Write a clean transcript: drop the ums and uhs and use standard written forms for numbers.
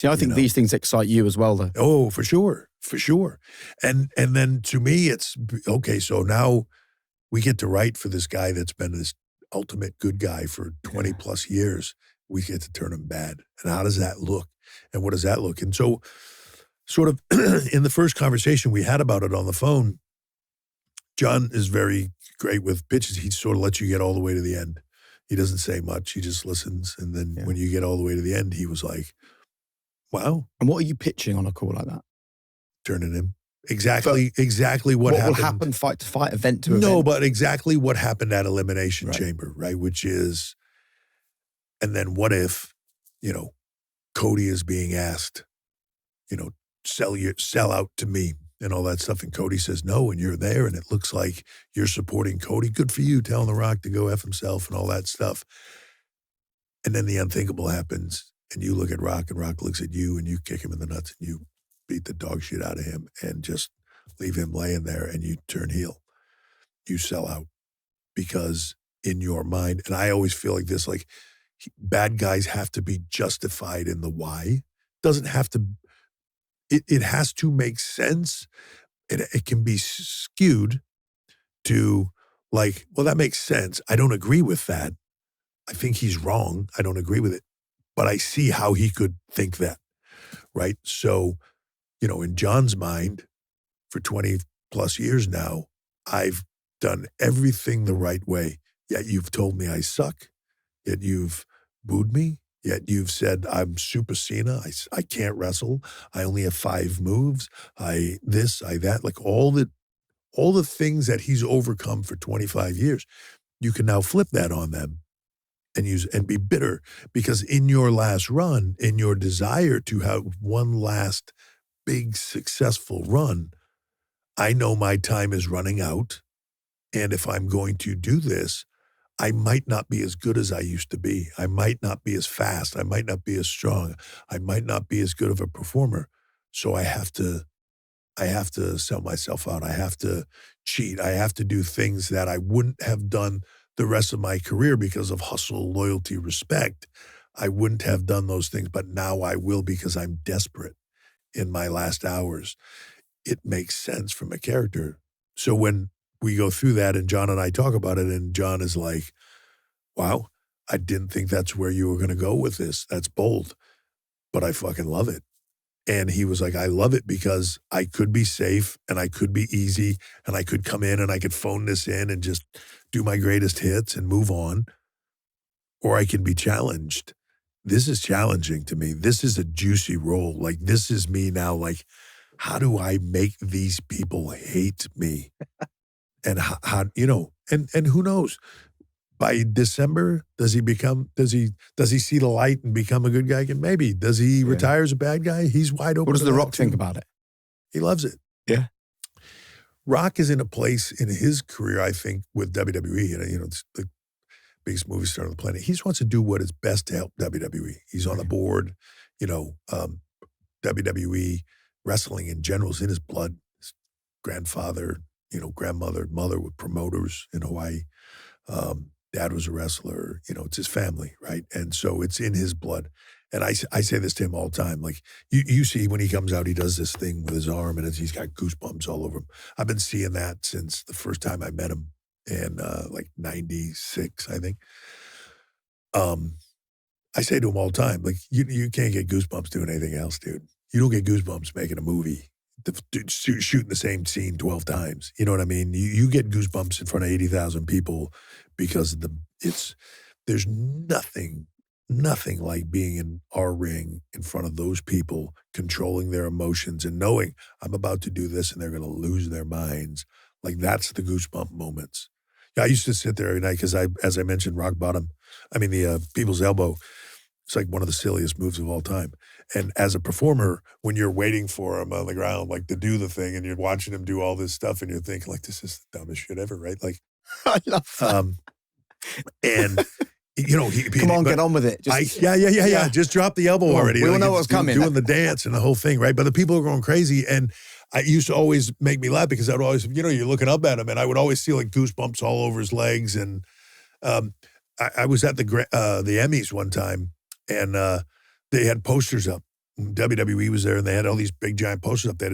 See, I think these things excite you as well, though. Oh, for sure. For sure. And then to me, it's, okay, so now we get to write for this guy that's been this ultimate good guy for 20 plus years. We get to turn him bad. And how does that look? And what does that look? And so sort of in the first conversation we had about it on the phone, John is very great with pitches. He sort of lets you get all the way to the end. He doesn't say much. He just listens. And then when you get all the way to the end, he was like, wow. And what are you pitching on a call like that? Turning him. Exactly what happened. What will happen fight to fight, event to event? No, but exactly what happened at Elimination Chamber, right? Which is, and then what if, Cody is being asked, sell out to me and all that stuff. And Cody says no, and you're there, and it looks like you're supporting Cody. Good for you, telling The Rock to go F himself and all that stuff. And then the unthinkable happens, and you look at Rock, and Rock looks at you, and you kick him in the nuts, and you beat the dog shit out of him and just leave him laying there, and you turn heel. You sell out. Because in your mind, and I always feel like this, like bad guys have to be justified in the why. Doesn't have to, it has to make sense. It can be skewed to like, well, that makes sense. I don't agree with that. I think he's wrong. I don't agree with it. But I see how he could think that, right? So, in John's mind, for 20 plus years now, I've done everything the right way. Yet you've told me I suck. Yet you've booed me. Yet you've said I'm Super Cena. I can't wrestle. I only have 5 moves. I that. Like all the things that he's overcome for 25 years, you can now flip that on them and be bitter because in your last run, in your desire to have one last big successful run, I know my time is running out. And if I'm going to do this, I might not be as good as I used to be. I might not be as fast. I might not be as strong. I might not be as good of a performer. So I have to sell myself out. I have to cheat. I have to do things that I wouldn't have done the rest of my career because of hustle, loyalty, respect. I wouldn't have done those things, but now I will because I'm desperate in my last hours. It makes sense from a character. So when we go through that and John and I talk about it and John is like, wow, I didn't think that's where you were going to go with this. That's bold, but I fucking love it. And he was like, I love it because I could be safe and I could be easy and I could come in and I could phone this in and just do my greatest hits and move on. Or I can be challenged. This is challenging to me. This is a juicy role. Like this is me now. Like, how do I make these people hate me? And how and who knows? By December, does he see the light and become a good guy again? Maybe. Does he retire as a bad guy? He's wide open. What does The Rock think about it? He loves it. Yeah. Rock is in a place in his career, I think, with WWE, it's the biggest movie star on the planet. He just wants to do what is best to help WWE. He's on the board, WWE, wrestling in general is in his blood. His grandfather, grandmother, mother were promoters in Hawaii. Dad was a wrestler, it's his family, right? And so it's in his blood. And I say this to him all the time. Like you see when he comes out, he does this thing with his arm and he's got goosebumps all over him. I've been seeing that since the first time I met him in like 96, I think. I say to him all the time, like you can't get goosebumps doing anything else, dude. You don't get goosebumps making a movie. Shooting the same scene 12 times. You know what I mean? You get goosebumps in front of 80,000 people because there's nothing like being in our ring in front of those people, controlling their emotions and knowing I'm about to do this and they're going to lose their minds. Like that's the goosebump moments. Yeah, I used to sit there every night because as I mentioned, the People's Elbow, it's like one of the silliest moves of all time. And as a performer, when you're waiting for him on the ground, like to do the thing and you're watching him do all this stuff and you're thinking like, this is the dumbest shit ever, right? Like, I love that. And come on, get on with it. Yeah. Just drop the elbow already. We all know what's coming. Doing the dance and the whole thing, right? But the people are going crazy. And it used to always make me laugh because I would always, you're looking up at him and I would always see like goosebumps all over his legs. And I was at the Emmys one time and they had posters up WWE was there and they had all these big giant posters up there.